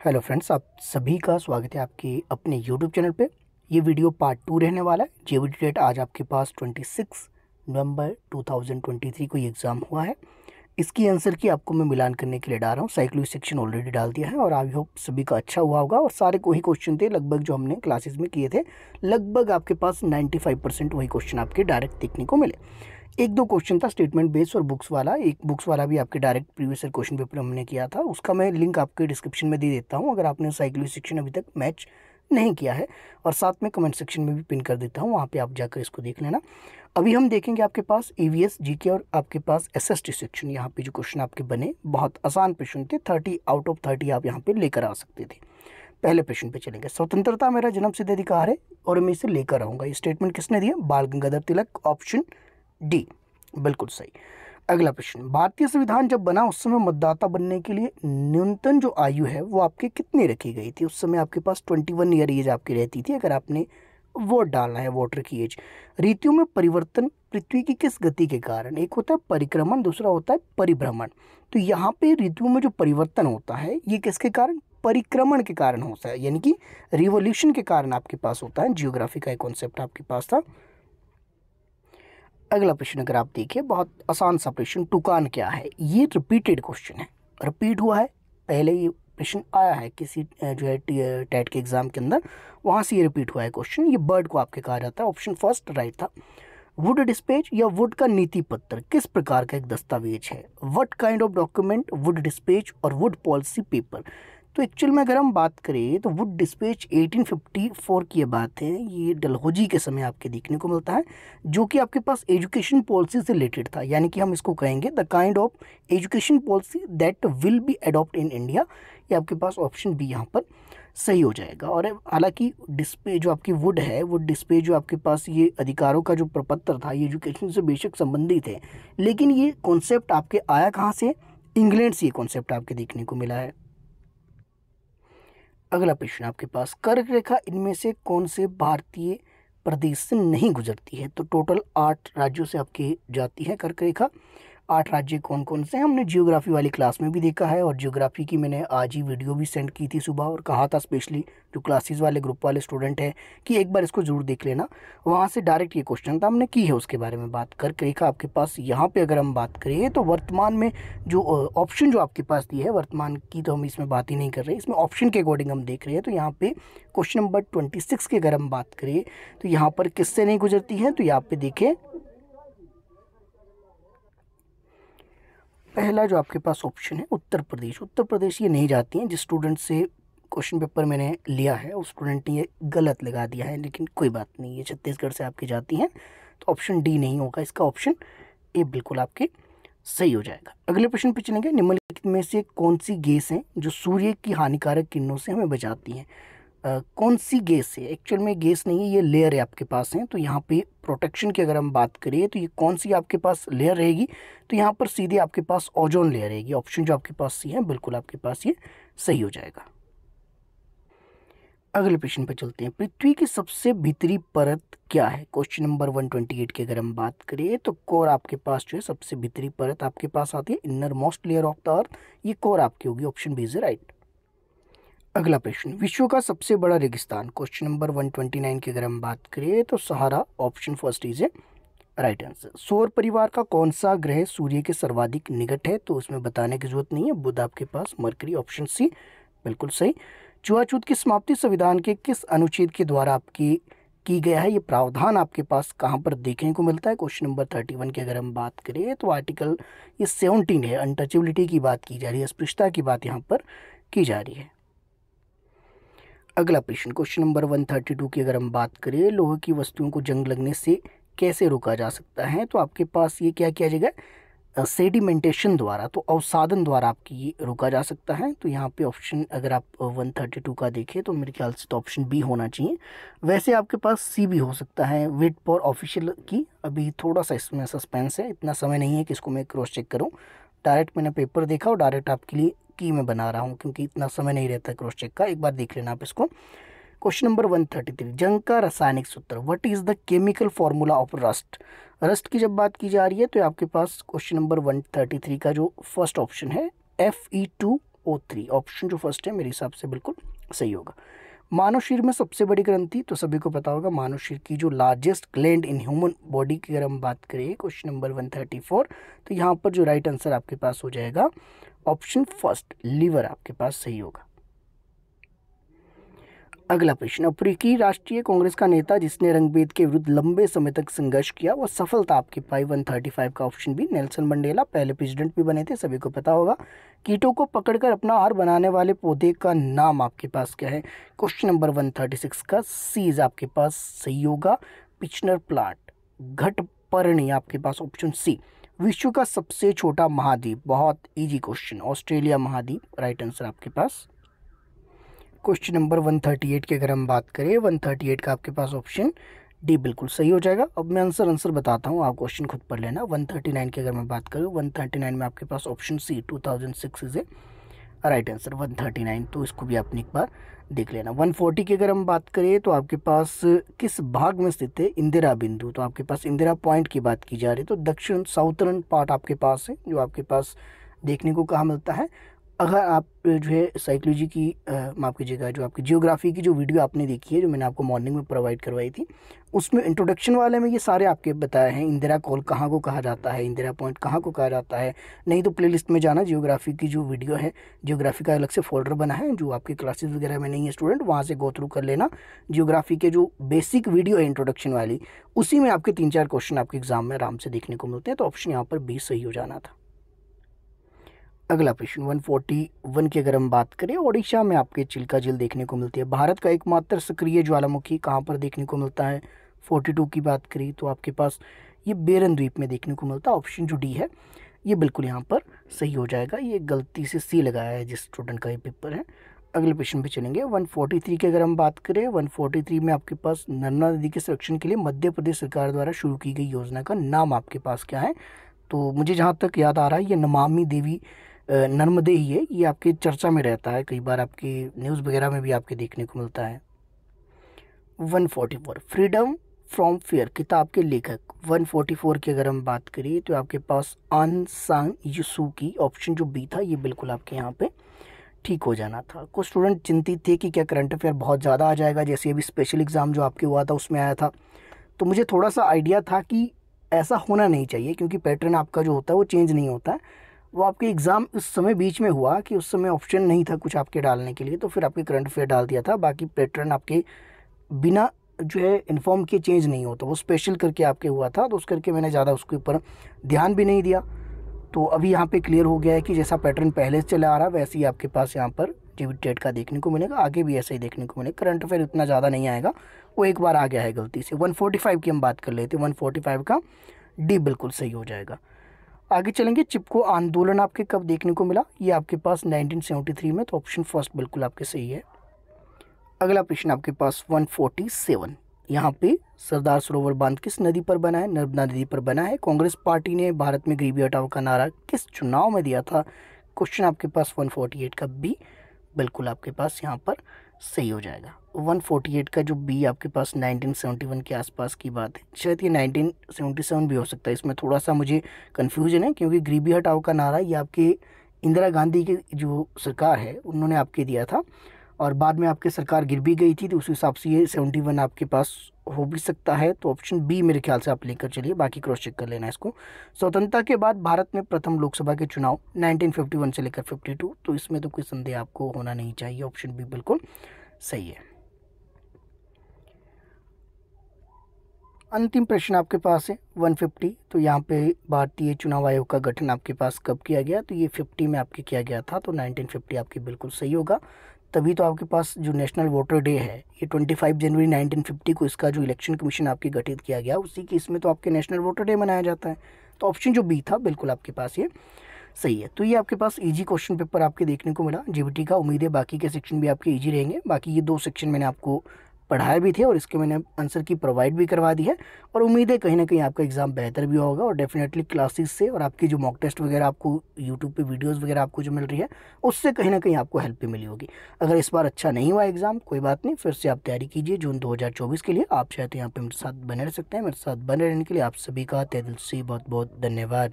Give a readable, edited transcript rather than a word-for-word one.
Hello friends, आप सभी का स्वागत है आपके अपने यूट्यूब चैनल पे। ये वीडियो पार्ट 2 रहने वाला है। जेईई डेट आज आपके पास 26 नवंबर 2023 को ये एग्ज़ाम हुआ है। इसकी आंसर की आपको मैं मिलान करने के लिए डाल रहा हूँ। साइक्लोइड सेक्शन ऑलरेडी डाल दिया है और आई होप सभी का अच्छा हुआ होगा। और सारे वही क्वेश्चन थे लगभग जो हमने क्लासेस में किए थे। लगभग आपके पास 95% वही क्वेश्चन आपके डायरेक्ट देखने को मिले। एक दो क्वेश्चन था स्टेटमेंट बेस और बुक्स वाला। एक बुक्स वाला भी आपके direct previous year question paper हमने किया था, उसका मैं लिंक आपके डिस्क्रिप्शन में दे देता हूँ अगर आपने साइक्लोइड सेक्शन अभी तक मैच नहीं किया है। और साथ में कमेंट सेक्शन में भी पिन कर देता हूँ, वहाँ पे आप जाकर इसको देख लेना। अभी हम देखेंगे आपके पास ईवीएस जीके और आपके पास एसएसटी सेक्शन। यहाँ पे जो क्वेश्चन आपके बने बहुत आसान प्रश्न थे, 30 आउट ऑफ 30 आप यहाँ पे लेकर आ सकते थे। पहले प्रश्न पे चलेंगे। स्वतंत्रता मेरा जन्मसिद्ध अधिकार है और मैं इसे लेकर आऊँगा। ये स्टेटमेंट किसने दिया? बाल गंगाधर तिलक। ऑप्शन डी बिल्कुल सही। अगला प्रश्न, भारतीय संविधान जब बना उस समय मतदाता बनने के लिए न्यूनतम जो आयु है वो आपके कितनी रखी गई थी? उस समय आपके पास 21 ईयर एज आपकी रहती थी अगर आपने वोट डालना है, वोटर की एज। ऋतुओं में परिवर्तन पृथ्वी की किस गति के कारण? एक होता है परिक्रमण, दूसरा होता है परिभ्रमण। तो यहाँ पे ऋतुओं में जो परिवर्तन होता है ये किसके कारण? परिक्रमण के कारण होता है, यानी कि रिवोल्यूशन के कारण आपके पास होता है। जियोग्राफी का एक कॉन्सेप्ट आपके पास था। अगला प्रश्न अगर आप देखिए, बहुत आसान सा प्रश्न, टुकान क्या है? ये रिपीटेड क्वेश्चन है, रिपीट हुआ है। पहले ये प्रश्न आया है किसी जो है टेट के एग्जाम के अंदर, वहाँ से ये रिपीट हुआ है क्वेश्चन। ये बर्ड को आपके कहा जाता है। ऑप्शन फर्स्ट राइट था। वुड डिस्पैच या वुड का नीति पत्र किस प्रकार का एक दस्तावेज है? What kind of document? Wood dispatch और वुड पॉलिसी पेपर। तो एक्चुअल में अगर हम बात करें तो वुड डिस्पैच 1854 की ये बात है। ये डलहौजी के समय आपके देखने को मिलता है, जो कि आपके पास एजुकेशन पॉलिसी से रिलेटेड था। यानी कि हम इसको कहेंगे the kind of education policy that will be adopt in India. ये आपके पास ऑप्शन बी यहाँ पर सही हो जाएगा। और हालांकि डिस्पैच जो आपकी वुड है, वुड डिस्पैच जो आपके पास ये अधिकारों का जो प्रपत्र था, ये एजुकेशन से बेशक संबंधित है, लेकिन ये कॉन्सेप्ट आपके आया कहाँ से? इंग्लैंड से ये कॉन्सेप्ट आपके देखने को मिला है। अगला प्रश्न आपके पास, कर्क रेखा इनमें से कौन से भारतीय प्रदेश से नहीं गुजरती है? तो टोटल 8 राज्यों से आपकी जाती है कर्क रेखा। 8 राज्य कौन कौन से हैं हमने जियोग्राफी वाली क्लास में भी देखा है, और जियोग्राफी की मैंने आज ही वीडियो भी सेंड की थी सुबह, और कहा था स्पेशली जो क्लासेस वाले ग्रुप वाले स्टूडेंट हैं कि एक बार इसको जरूर देख लेना। वहाँ से डायरेक्ट ये क्वेश्चन था, हमने की है उसके बारे में बात। कर्क रेखा आपके पास यहाँ पे अगर हम बात करें तो वर्तमान में जो ऑप्शन जो आपके पास दी है, वर्तमान की तो हम इसमें बात ही नहीं कर रहे, इसमें ऑप्शन के अकॉर्डिंग हम देख रहे हैं। तो यहाँ पे क्वेश्चन नंबर 26 की अगर हम बात करें तो यहाँ पर किससे नहीं गुजरती है? तो यहाँ पे देखें, पहला जो आपके पास ऑप्शन है उत्तर प्रदेश। उत्तर प्रदेश ये नहीं जाती हैं। जिस स्टूडेंट से क्वेश्चन पेपर मैंने लिया है उस स्टूडेंट ने ये गलत लगा दिया है, लेकिन कोई बात नहीं, ये छत्तीसगढ़ से आपकी जाती हैं। तो ऑप्शन डी नहीं होगा, इसका ऑप्शन ए बिल्कुल आपके सही हो जाएगा। अगले प्रश्न पे चलेंगे। निम्नलिखित में से कौन सी गैस है जो सूर्य की हानिकारक किरणों से हमें बचाती हैं? कौन सी गैस है? एक्चुअल में गैस नहीं है, ये लेयर है आपके पास है। तो यहाँ पे प्रोटेक्शन की अगर हम बात करें तो ये कौन सी आपके पास लेयर रहेगी? तो यहाँ पर सीधे आपके पास ओजोन लेयर रहेगी। ऑप्शन जो आपके पास सी है बिल्कुल आपके पास ये सही हो जाएगा। अगले प्रश्न पे चलते हैं। पृथ्वी की सबसे भीतरी परत क्या है? क्वेश्चन नंबर 128 की अगर हम बात करें तो कोर आपके पास जो है सबसे भीतरी परत आपके पास आती है, inner most layer of the earth. ये कोर आपकी होगी। Option B is right. अगला प्रश्न, विश्व का सबसे बड़ा रेगिस्तान। क्वेश्चन नंबर 129 की अगर हम बात करें तो Sahara. Option first is a right answer. सौर परिवार का कौन सा ग्रह सूर्य के सर्वाधिक निकट है? तो उसमें बताने की जरूरत नहीं है, बुध आपके पास, मरकरी। ऑप्शन सी बिल्कुल सही। छुआछूत की समाप्ति संविधान के किस अनुच्छेद के द्वारा आपकी की गया है? ये प्रावधान आपके पास कहाँ पर देखने को मिलता है? क्वेश्चन नंबर 31 की अगर हम बात करें तो आर्टिकल ये 17 है। अनटचेबिलिटी की बात की जा रही है, अस्पृश्यता की बात यहाँ पर की जा रही है। अगला प्रश्न, क्वेश्चन नंबर 132 की अगर हम बात करें, लोहे की वस्तुओं को जंग लगने से कैसे रोका जा सकता है? तो आपके पास ये क्या किया जाएगा? सेडिमेंटेशन द्वारा, तो अवसादन द्वारा आपकी ये रोका जा सकता है। तो यहाँ पे ऑप्शन अगर आप 132 का देखें तो मेरे ख्याल से तो ऑप्शन बी होना चाहिए। वैसे आपके पास सी भी हो सकता है। वेट फॉर ऑफिशियल की अभी थोड़ा सा इसमें सस्पेंस है, इतना समय नहीं है कि इसको मैं क्रॉस चेक करूँ। डायरेक्ट मैंने पेपर देखा और डायरेक्ट आपके लिए की मैं बना रहा हूँ, क्योंकि इतना समय नहीं रहता क्रॉस चेक का। एक बार देख लेना आप इसको। क्वेश्चन नंबर 133, जंग का रासायनिक सूत्र। What is the chemical formula of rust? Rust की जब बात की जा रही है तो आपके पास क्वेश्चन नंबर 133 का जो फर्स्ट ऑप्शन है Fe2 O3 ऑप्शन जो फर्स्ट है मेरे हिसाब से बिल्कुल सही होगा। मानव शरीर में सबसे बड़ी ग्रंथि, तो सभी को पता होगा मानव शरीर की जो largest gland in human body की अगर हम बात करें क्वेश्चन नंबर 134, तो यहाँ पर जो राइट आंसर आपके पास हो जाएगा ऑप्शन फर्स्ट लीवर आपके पास सही होगा। अगला प्रश्न, अफ्रीकी राष्ट्रीय कांग्रेस का नेता जिसने रंगभेद के विरुद्ध लंबे समय तक संघर्ष किया वो सफलता आपके पाई 135 का ऑप्शन बी नेल्सन मंडेला, पहले प्रेसिडेंट भी बने थे, सभी को पता होगा। कीटों को पकड़कर अपना आहार बनाने वाले पौधे का नाम आपके पास क्या है? क्वेश्चन नंबर 136 का सीज आपके पास सही होगा, पिचनर प्लांट। घटपर्णी आपके पास ऑप्शन सी। विश्व का सबसे छोटा महाद्वीप, बहुत इजी क्वेश्चन, ऑस्ट्रेलिया महाद्वीप राइट आंसर आपके पास। क्वेश्चन नंबर 138 की अगर हम बात करें 138 का आपके पास ऑप्शन डी बिल्कुल सही हो जाएगा। अब मैं आंसर बताता हूँ, आप क्वेश्चन खुद पढ़ लेना। 139 की अगर मैं बात करूँ 139 में आपके पास option C 2006 is a right answer 139, तो इसको भी आपने एक बार देख लेना। 140 की अगर हम बात करें तो आपके पास किस भाग में स्थित है इंदिरा बिंदु, तो आपके पास इंदिरा पॉइंट की बात की जा रही है, तो दक्षिण साउथर्न पार्ट आपके पास है जो आपके पास देखने को कहाँ मिलता है। अगर आप जो है साइकोलॉजी की माफ़ कीजिएगा जो आपकी जियोग्राफी की जो वीडियो आपने देखी है जो मैंने आपको मॉर्निंग में प्रोवाइड करवाई थी, उसमें इंट्रोडक्शन वाले में ये सारे आपके बताए हैं, इंदिरा कॉल कहाँ को कहा जाता है, इंदिरा पॉइंट कहाँ को कहा जाता है। नहीं तो प्लेलिस्ट में जाना, जियोग्राफी की जो वीडियो है, जियोग्राफी का अलग से फोल्डर बना है जो आपके क्लासेस वगैरह में नहीं है स्टूडेंट, वहाँ से गो थ्रू कर लेना। जियोग्राफी के जो बेसिक वीडियो है इंट्रोडक्शन वाली, उसी में आपके 3-4 क्वेश्चन आपके एग्जाम में आराम से देखने को मिलते हैं, तो ऑप्शन यहाँ पर बी सही हो जाना था। अगला प्रश्न 141 की अगर हम बात करें, ओडिशा में आपके चिल्का झील देखने को मिलती है। भारत का एकमात्र सक्रिय ज्वालामुखी कहाँ पर देखने को मिलता है? 42 की बात करी तो आपके पास ये बेरन द्वीप में देखने को मिलता है, ऑप्शन जो डी है ये बिल्कुल यहाँ पर सही हो जाएगा। ये गलती से सी लगाया है जिस स्टूडेंट का ये पेपर है। अगले प्रश्न पे चलेंगे 143 की अगर हम बात करें 143 में आपके पास नर्मदा नदी के संरक्षण के लिए मध्य प्रदेश सरकार द्वारा शुरू की गई योजना का नाम आपके पास क्या है? तो मुझे जहाँ तक याद आ रहा है ये नमामि देवी नर्मदे ही है, ये आपके चर्चा में रहता है, कई बार आपके न्यूज़ वगैरह में भी आपके देखने को मिलता है। 144 फ्रीडम फ्रॉम फियर किताब के लेखक, 144 की अगर हम बात करें तो आपके पास आंग सान सू की, ऑप्शन जो बी था ये बिल्कुल आपके यहाँ पे ठीक हो जाना था। कुछ स्टूडेंट चिंतित थे कि क्या करंट अफेयर बहुत ज़्यादा आ जाएगा, जैसे अभी स्पेशल एग्ज़ाम जो आपके हुआ था उसमें आया था, तो मुझे थोड़ा सा आइडिया था कि ऐसा होना नहीं चाहिए क्योंकि पैटर्न आपका जो होता है वो चेंज नहीं होता है। वो आपके एग्ज़ाम उस समय बीच में हुआ कि उस समय ऑप्शन नहीं था कुछ आपके डालने के लिए, तो फिर आपके करंट अफेयर डाल दिया था। बाकी पैटर्न आपके बिना जो है इन्फॉर्म के चेंज नहीं होता, वो स्पेशल करके आपके हुआ था, तो उस करके मैंने ज़्यादा उसके ऊपर ध्यान भी नहीं दिया। तो अभी यहाँ पे क्लियर हो गया है कि जैसा पैटर्न पहले से चला आ रहा वैसे ही आपके पास यहाँ पर जीवित टेट का देखने को मिलेगा, आगे भी ऐसा ही देखने को मिलेगा। करंट अफेयर उतना ज़्यादा नहीं आएगा, वो एक बार आ गया है गलती से। 145 की हम बात कर लेते हैं, 145 का डी बिल्कुल सही हो जाएगा। आगे चलेंगे, चिपको आंदोलन आपके कब देखने को मिला? ये आपके पास 1973 में, तो ऑप्शन फर्स्ट बिल्कुल आपके सही है। अगला प्रश्न आपके पास 147, यहाँ पे सरदार सरोवर बांध किस नदी पर बना है? नर्मदा नदी पर बना है। कांग्रेस पार्टी ने भारत में गरीबी हटाओ का नारा किस चुनाव में दिया था? क्वेश्चन आपके पास 148 का बी बिल्कुल आपके पास यहाँ पर सही हो जाएगा। 148 का जो बी आपके पास 1971 के आसपास की बात है, शायद ये 1977 भी हो सकता है, इसमें थोड़ा सा मुझे कन्फ्यूजन है क्योंकि गरीबी हटाओ का नारा ये आपके इंदिरा गांधी की जो सरकार है उन्होंने आपके दिया था, और बाद में आपकी सरकार गिर भी गई थी, तो उस हिसाब से ये 71 आपके पास हो भी सकता है, तो ऑप्शन बी मेरे ख्याल से आप लेकर चलिए, बाकी क्रॉस चेक कर लेना इसको। स्वतंत्रता के बाद भारत में प्रथम लोकसभा के चुनाव 1951 से लेकर 52, तो इसमें तो कोई संदेह आपको होना नहीं चाहिए, ऑप्शन बी बिल्कुल सही है। अंतिम प्रश्न आपके पास है 150, तो यहाँ पे भारतीय चुनाव आयोग का गठन आपके पास कब किया गया? तो ये 50 में आपके किया गया था, तो 1950 आपकी बिल्कुल सही होगा। तभी तो आपके पास जो नेशनल वोटर डे है ये 25 जनवरी 1950 को इसका जो इलेक्शन कमीशन आपकी गठित किया गया उसी की इसमें तो आपके नेशनल वोटर डे मनाया जाता है, तो ऑप्शन जो बी था बिल्कुल आपके पास ये सही है। तो ये आपके पास इजी क्वेश्चन पेपर आपके देखने को मिला जीबीटी का। उम्मीद है बाकी के सेक्शन भी आपके इजी रहेंगे। बाकी ये 2 सेक्शन मैंने आपको पढ़ाए भी थे और इसके मैंने आंसर की प्रोवाइड भी करवा दी है, और उम्मीद है कहीं ना कहीं आपका एग्जाम बेहतर भी होगा, और डेफिनेटली क्लासेस से और आपकी जो मॉक टेस्ट वगैरह आपको यूट्यूब पे वीडियोस वगैरह आपको जो मिल रही है उससे कहीं ना कहीं आपको हेल्प भी मिली होगी। अगर इस बार अच्छा नहीं हुआ एग्जाम कोई बात नहीं, फिर से आप तैयारी कीजिए जून 2024 के लिए। आप चाहते हैं यहाँ पे मेरे साथ बने रह सकते हैं। मेरे साथ बने रहने के लिए आप सभी का तहे दिल से बहुत बहुत धन्यवाद।